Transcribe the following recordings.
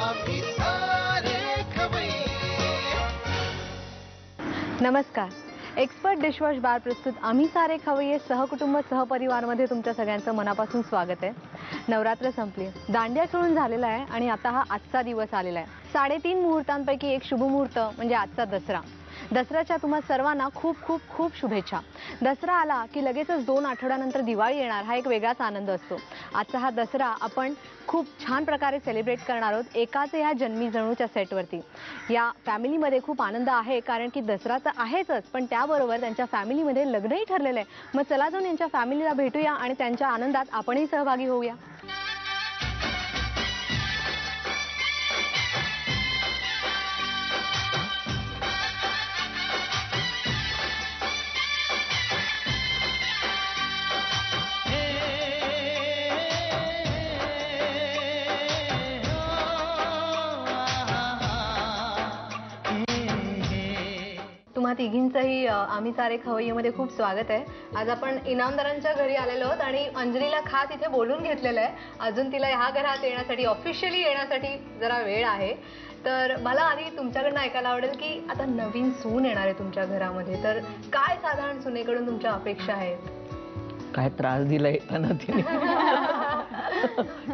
आम्ही सारे खवय्ये. नमस्कार. एक्सपर्ट डिशवॉश बार प्रस्तुत आम्ही सारे खवय्ये सहकुटुंब सहपरिवारमध्ये तुमच्या सगळ्यांचं मनापासून स्वागत आहे. नवरात्र संपली, दांडिया खेळून झालेला आहे आणि आता हा आजचा दिवस आलेला आहे. 3.5 मुहूर्तांपैकी एक शुभ मुहूर्त म्हणजे आजचा दसरा. दसऱ्याच्या तुम्हा सर्वांना खूप खूप खूप शुभेच्छा. दसरा आला की लगेचच 2 आठवड्यानंतर दिवाळी येणार, हा एक वेगळाच आनंद असतो. आजचा हा दसरा आपण खूप छान प्रकारे सेलिब्रेट करणार आहोत एकाच ह्या जन्मी जणूच्या सेटवरती. या फॅमिलीमध्ये खूप आनंद आहे कारण की दसरा तर आहेच, पण त्याबरोबर त्यांच्या फॅमिलीमध्ये लग्नही ठरलेलं आहे. मग चला जाऊन यांच्या फॅमिलीला भेटूया आणि त्यांच्या आनंदात आपणही सहभागी होऊया. तुम्हा तिघींचंही आम्ही सारे खवय्येमध्ये खूप स्वागत आहे. आज आपण इनामदारांच्या घरी आलेलो आहोत आणि अंजलीला खास इथे बोलून घेतलेलं आहे. अजून तिला ह्या घरात येण्यासाठी, ऑफिशियली येण्यासाठी जरा वेळ आहे. तर मला आधी तुमच्याकडनं ऐकायला आवडेल की आता नवीन सून येणार आहे तुमच्या घरामध्ये, तर काय साधारण सुनेकडून तुमच्या अपेक्षा आहेत? काय त्रास दिला येताना तिने.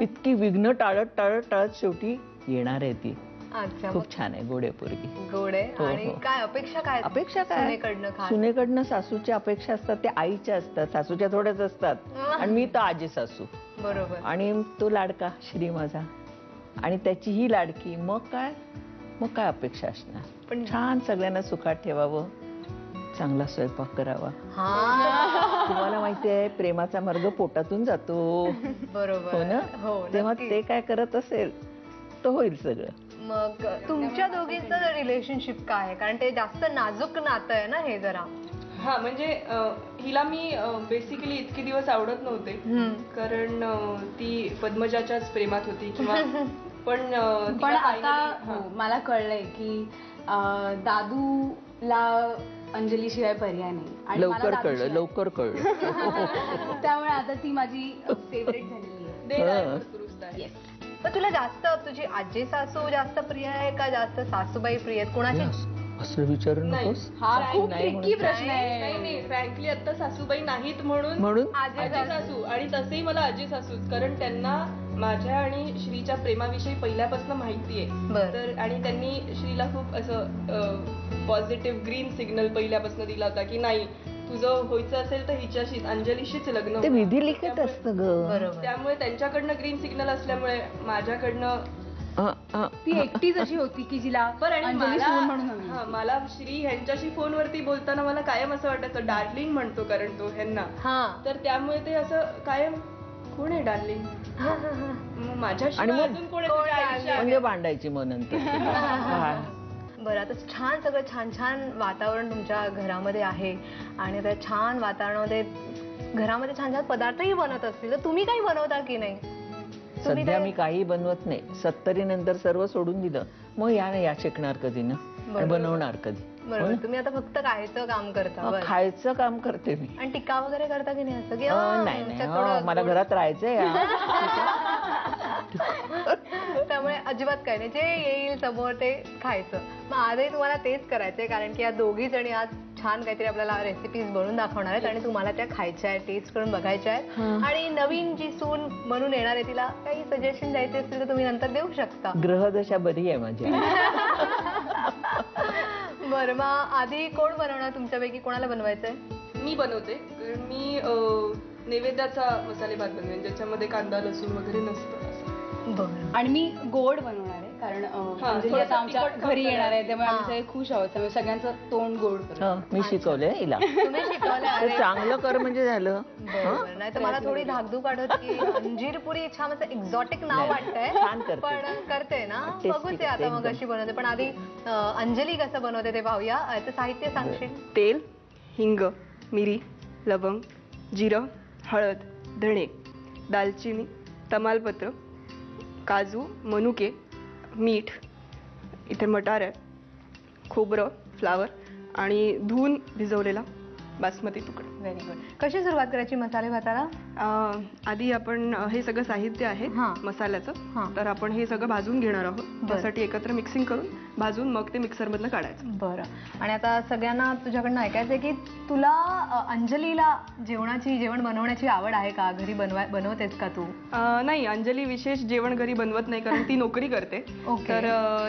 इतकी विघ्न टाळत टाळत टाळत शेवटी येणार आहे ती. अच्छा, खूप छान आहे, गोड आहे पोरगी. गोड आहे. हो, आणि हो. काय अपेक्षा काय अपेक्षा काय सुनेकडनं खास? सुनेकडनं सासूच्या अपेक्षा असतात त्या आईच्या असतात, सासूच्या थोड्याच असतात. आणि मी तर आजी सासू. बरोबर. आणि तो लाडका श्री माझा आणि त्याची ही लाडकी. मग काय अपेक्षा असणार. पण छान सगळ्यांना सुखात ठेवावं, चांगला स्वयंपाक करावा. हा तुम्हाला माहिती आहे प्रेमाचा मार्ग पोटातून जातो. बरोबर. हो ना. हो, तेव्हा नक्की. ते काय करत असेल तर होईल सगळं. मग तुमच्या दोघींचं रिलेशनशिप काय आहे? कारण ते जास्त नाजूक नातं आहे ना हे जरा. हा म्हणजे हिला मी बेसिकली इतके दिवस आवडत नव्हते कारण ती पद्मजाच्याच प्रेमात होती किंवा पण आता मला कळलंय की दादूला अंजली शिवाय पर्याय नाही आणि लवकर कळलं. त्यामुळे आता ती माझी फेवरेट झालेली आहे. पण तुला जास्त तुझी आजी सासू जास्त प्रिय आहे का जास्त सासूबाई प्रिय आहेत? कोणाची? असं विचारू नकोस. हा खूप नाही ट्रिकी प्रश्न आहे. नाही फ्रँकली आता सासूबाई नाहीत म्हणून आजी सासू. आणि तसेही मला आजी सासूच, कारण त्यांना माझ्या आणि श्रीच्या प्रेमाविषयी पहिल्यापासून माहिती आहे. तर आणि त्यांनी श्रीला खूप असं पॉझिटिव्ह ग्रीन सिग्नल पहिल्यापासून दिला होता की नाही तुझं व्हायचं असेल तर हिच्याशीच, अंजलीशीच लग्न. ते विधी लिखित असतं ग. बरोबर. त्यामुळे त्यांच्याकडनं ग्रीन सिग्नल असल्यामुळे माझ्याकडनं ती एकटीच अशी होती की जिला अंजली सून म्हणून हवी. मला श्री ह्यांच्याशी फोनवरती बोलताना मला कायम असं वाटायचं डार्लिंग म्हणतो कारण तो ह्यांना. तर त्यामुळे ते असं कायम कोण आहे डार्लिंग माझ्याशी अजून कोण आहे म्हणजे भांडायची मग नंतर. बरं, आता छान सगळं छान वातावरण तुमच्या घरामध्ये आहे आणि त्या छान वातावरणामध्ये घरामध्ये छान पदार्थही बनवत असतील, तर तुम्ही काही बनवता की नाही? सध्या मी काही बनवत नाही. 70 नंतर सर्व सोडून दिलं. मग या शिकणार कधी ना, बनवणार कधी. बरोबर. तुम्ही आता फक्त खायचं काम करता? खायचं काम करते मी. आणि टिक्का वगैरे करता की नाही असं? की नाही, मला घरात राहायचंय. त्यामुळे अजिबात काय नाही, जे येईल समोर ते खायचं. मग आजही तुम्हाला तेच करायचंय कारण की या दोघी जणी आज छान काहीतरी आपल्याला रेसिपीज बनवून दाखवणार आहेत आणि तुम्हाला त्या खायच्या आहेत, टेस्ट करून बघायच्या आहेत. आणि नवीन जी सून म्हणून येणार आहे तिला काही सजेशन द्यायचे असतील तर तुम्ही नंतर देऊ शकता. ग्रहदशा बरी आहे माझी. बरं, मग आधी कोण बनवणार तुमच्यापैकी? कोणाला बनवायचंय? मी बनवते. कारण मी नैवेद्याचा मसाले भात बनवेन ज्याच्यामध्ये कांदा लसूण वगैरे नसतं असं. आणि मी गोड बनवणार आहे कारण अंजली आता आमच्या घरी येणार आहे, त्यामुळे आम्ही सगळे खुश आहोत. त्यामुळे सगळ्यांचं तोंड गोड करू. मी शिकवलंय हिला. तुम्ही शिकवलंय? चांगलं कर म्हणजे झालं. नाही तर मला थोडी धाकधूक वाटत की अंजीरपुरी छान असं एक्झॉटिक नाव वाटतंय, पण करते ना, बघूच आता मग कशी बनवते. पण आधी अंजली कसं बनवते ते पाहूया. याचं साहित्य सांगशील? तेल, हिंग, मिरी, लवंग, जिरं, हळद, धणे, दालचिनी, तमालपत्र, काजू, मनुके, मीठ, इथे मटार आहे, खोबरं, फ्लावर आणि धुवून भिजवलेला बासमती तुकडा. Very good. कशी सुरुवात करायची मसाले भाताला? आधी आपण हे सगळं साहित्य आहे हां. मसाल्याचं, तर आपण हे सगळं भाजून घेणार आहोत. त्यासाठी एकत्र मिक्सिंग करून भाजून मग ते मिक्सर मधलं काढायचं. बरं. आणि आता सगळ्यांना तुझ्याकडनं ऐकायचंय की तुला अंजलीला जेवण बनवण्याची आवड आहे का? घरी बनवतेस का तू? नाही, अंजली विशेष जेवण घरी बनवत नाही कारण ती नोकरी करते. तर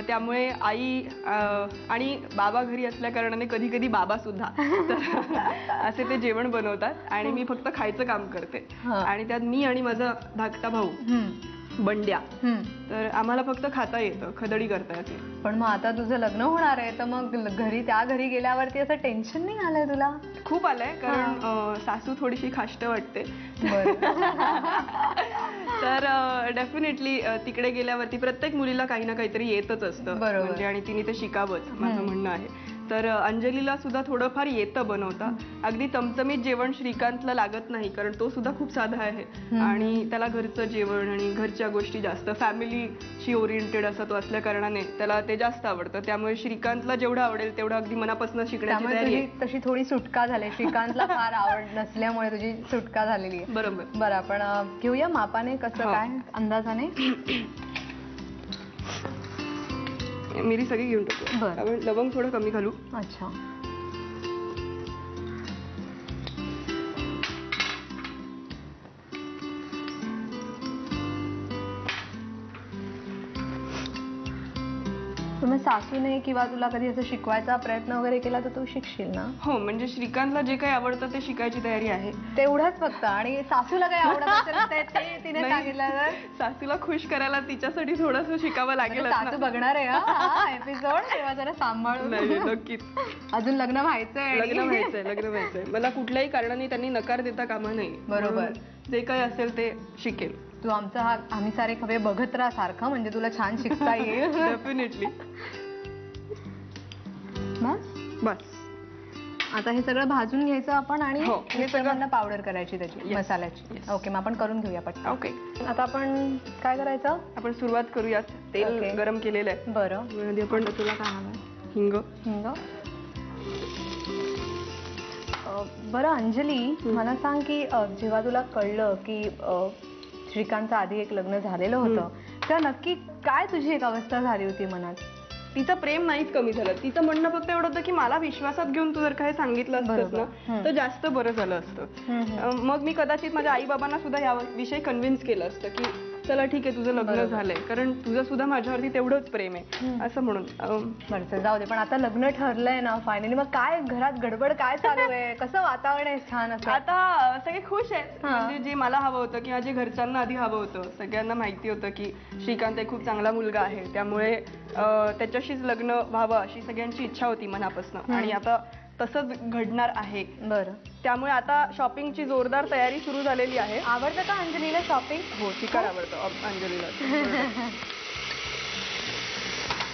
त्यामुळे आई आणि बाबा घरी असल्या कारणाने कधी कधी बाबा सुद्धा तर असे ते जेवण बनवतात आणि मी फक्त खायचं काम करते. आणि त्यात मी आणि माझा धाकटा भाऊ बंड्या, तर आम्हाला फक्त खाता येतं, खदडी करता येते. पण मग आता तुझं लग्न होणार आहे तर मग त्या घरी गेल्यावरती असं टेन्शन नाही आलंय तुला? खूप आलंय, कारण सासू थोडीशी खाष्ट वाटते. तर डेफिनेटली तिकडे गेल्यावरती प्रत्येक मुलीला काही ना काहीतरी येतच असतं म्हणजे, आणि तिने ते शिकावंच माझं म्हणणं आहे. तर अंजलीला सुद्धा थोडंफार येतं बनवता. अगदी चमचमीत जेवण श्रीकांतला लागत नाही कारण तो सुद्धा खूप साधा आहे आणि त्याला घरचं जेवण आणि घरच्या गोष्टी जास्त फॅमिलीशी ओरिएंटेड असा तो असल्या कारणाने त्याला ते जास्त आवडतं. त्यामुळे श्रीकांतला जेवढं आवडेल तेवढं अगदी मनापासून शिकण्याची तयारी आहे. तशी थोडी सुटका झाली, श्रीकांतला फार आवड नसल्यामुळे तुझी सुटका झालेली आहे. बरोबर. बरं, आपण घेऊया मापाने कसं काय अंदाजाने. मिरी सगळी घेऊन टाकू. आपण लवंग थोडं कमी घालू. अच्छा. तुम्ही सासूने किंवा तुला कधी असं शिकवायचा प्रयत्न वगैरे केला तर तू शिकशील ना? हो, म्हणजे श्रीकांतला जे काही आवडतं ते शिकायची तयारी आहे. तेवढंच फक्त. आणि सासूला काही आवडत असेल ते तिने सांगितलं तर? सासूला खुश करायला तिच्यासाठी थोडंसं शिकावं लागेल. सासू बघणार आहे हा एपिसोड, तेव्हा जरा सांभाळून. नाही, नक्कीच. अजून लग्न व्हायचंय. लग्न व्हायचंय. मला कुठल्याही कारणाने त्यांनी नकार देता कामा नये. बरोबर. जे काही असेल ते शिकेल. तू आमचा हा आम्ही सारे खवे बघत राहा सारखं, म्हणजे तुला छान शिकता येईल. डेफिनेटली. बस. आता हे सगळं भाजून घ्यायचं आपण आणि हे सगळं पावडर करायची त्याची मसाल्याची. ओके, मग आपण करून घेऊया पटकन. ओके. आता आपण काय करायचं? आपण सुरुवात करूयात. तेल गरम केलेलं आहे. बरं. आपण तुला काय हवं? हिंग. बरं अंजली, मला सांग की जेव्हा तुला कळलं की श्रीकांतचं आधी एक लग्न झालेलं होतं तेव्हा नक्की काय तुझी एक अवस्था झाली होती मनात? तिचं प्रेम नाहीच कमी झालं. तिचं म्हणणं फक्त एवढं होतं की मला विश्वासात घेऊन तू जर काय सांगितलं असतंस ना तर जास्त बरं झालं असतं. मग मी कदाचित माझ्या आई बाबांना सुद्धा याविषयी कन्व्हिन्स केलं असतं की चला ठीक आहे, तुझं लग्न झालंय, कारण तुझं सुद्धा माझ्यावरती तेवढंच प्रेम आहे असं म्हणून. बरं, जाऊ दे. पण आता लग्न ठरलंय ना फायनली, मग काय घरात गडबड काय चालू आहे? कसं वातावरण आहे? छान असं आता सगळे खुश आहेत. म्हणजे जे मला हवं होतं किंवा जे घरच्यांना आधी हवं होतं, सगळ्यांना माहिती होतं की श्रीकांत एक खूप चांगला मुलगा आहे, त्यामुळे त्याच्याशीच लग्न व्हावं अशी सगळ्यांची इच्छा होती मनापासून. आणि आता तसंच घडणार आहे. बरं. त्यामुळे आता शॉपिंगची जोरदार तयारी सुरू झालेली आहे. आवडतं का अंजलीला शॉपिंग? हो, चिकार आवडतं अंजलीला.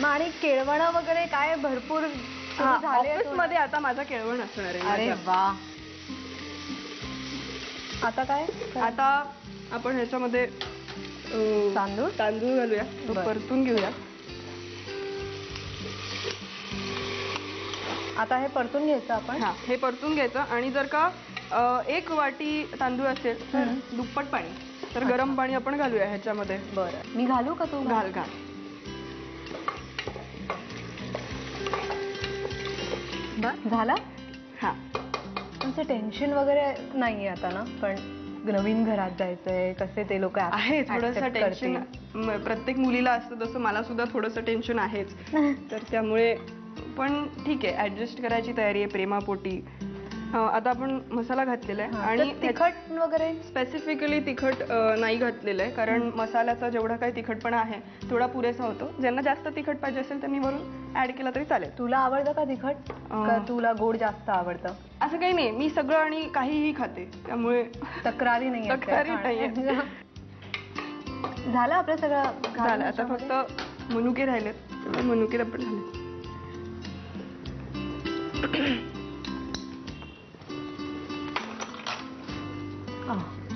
मग आणि केळवणं वगैरे काय भरपूर ऑफिस मध्ये आता माझा केळवण असणार आहे. अरे वा. आता काय? आता आपण ह्याच्यामध्ये तांदूळ घालूया, परतून घेऊया. आता हे परतून घ्यायचं आपण. हे परतून घ्यायचं आणि जर का 1 वाटी तांदूळ असेल तर दुप्पट पाणी, तर गरम पाणी आपण घालूया ह्याच्यामध्ये. बरं, मी घालू का? तू घाल. झाला? हा. तुमचं टेन्शन वगैरे नाहीये आता ना? पण नवीन घरात जायचंय, कसे ते लोक आहे थोडंसं टेन्शन. प्रत्येक मुलीला असतं, जसं मला सुद्धा थोडंसं टेन्शन आहेच. तर त्यामुळे पण ठीक आहे, ऍडजस्ट करायची तयारी आहे प्रेमापोटी. आता आपण मसाला घातलेला आहे आणि तिखट वगैरे स्पेसिफिकली तिखट नाही घातलेलं आहे, कारण मसाल्याचा जेवढा काही तिखटपणा आहे तेवढा पुरेसा होतो. ज्यांना जास्त तिखट पाहिजे असेल त्यांनी वरून ऍड केला तरी चालेल. तुला आवडतं का तिखट, का तुला गोड जास्त आवडतं? असं काही नाही, मी सगळं आणि काहीही खाते, त्यामुळे तक्रारी नाही. झालं आपलं सगळं झालं. आता फक्त मनुके राहिलेत, मनुके पण झाले.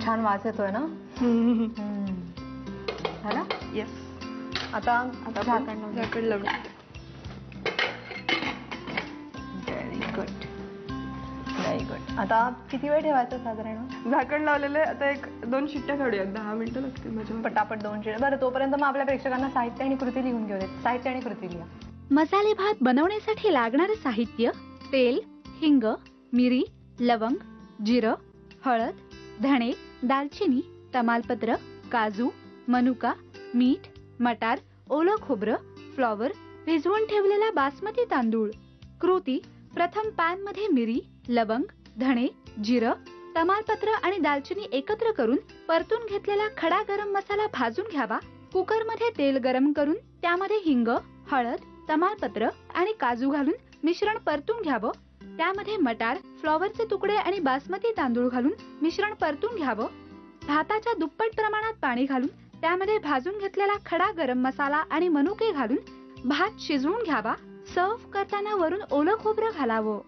छान वास येतोय ना? झालं? येस. आता झाकण लावून. Very good, very good. आता किती वेळ ठेवायचं साधारण? झाकण लावलेलं आहे. आता 1-2 शिट्ट्या काढूया. 10 मिनिटं लागतील माझ्या. पटापट 2 शिट्ट्या. बरं, तोपर्यंत मग आपल्या प्रेक्षकांना साहित्य आणि कृती लिहून घेऊ देत. साहित्य आणि कृती लिहा. मसाले भात बनवण्यासाठी लागणारे साहित्य: तेल, हिंग, मिरी, लवंग, जिरं, हळद, धणे, दालचिनी, तमालपत्र, काजू, मनुका, मीठ, मटार, ओलं खोबरं, फ्लॉवर, भिजवून ठेवलेला बासमती तांदूळ. कृती: प्रथम पॅन मध्ये मिरी, लवंग, धणे, जिरं, तमालपत्र आणि दालचिनी एकत्र करून परतून घेतलेला खडा गरम मसाला भाजून घ्यावा. कुकर मध्ये तेल गरम करून त्यामध्ये हिंग, हळद, तमालपत्र आणि काजू घालून मिश्रण परतून घ्यावं. त्यामध्ये मटार, फ्लॉवरचे तुकडे आणि बासमती तांदूळ घालून मिश्रण परतून घ्यावं. भाताच्या दुप्पट प्रमाणात पाणी घालून त्यामध्ये भाजून घेतलेला खडा गरम मसाला आणि मनुके घालून भात शिजवून घ्यावा. सर्व्ह करताना वरून ओलं खोबरं घालावं.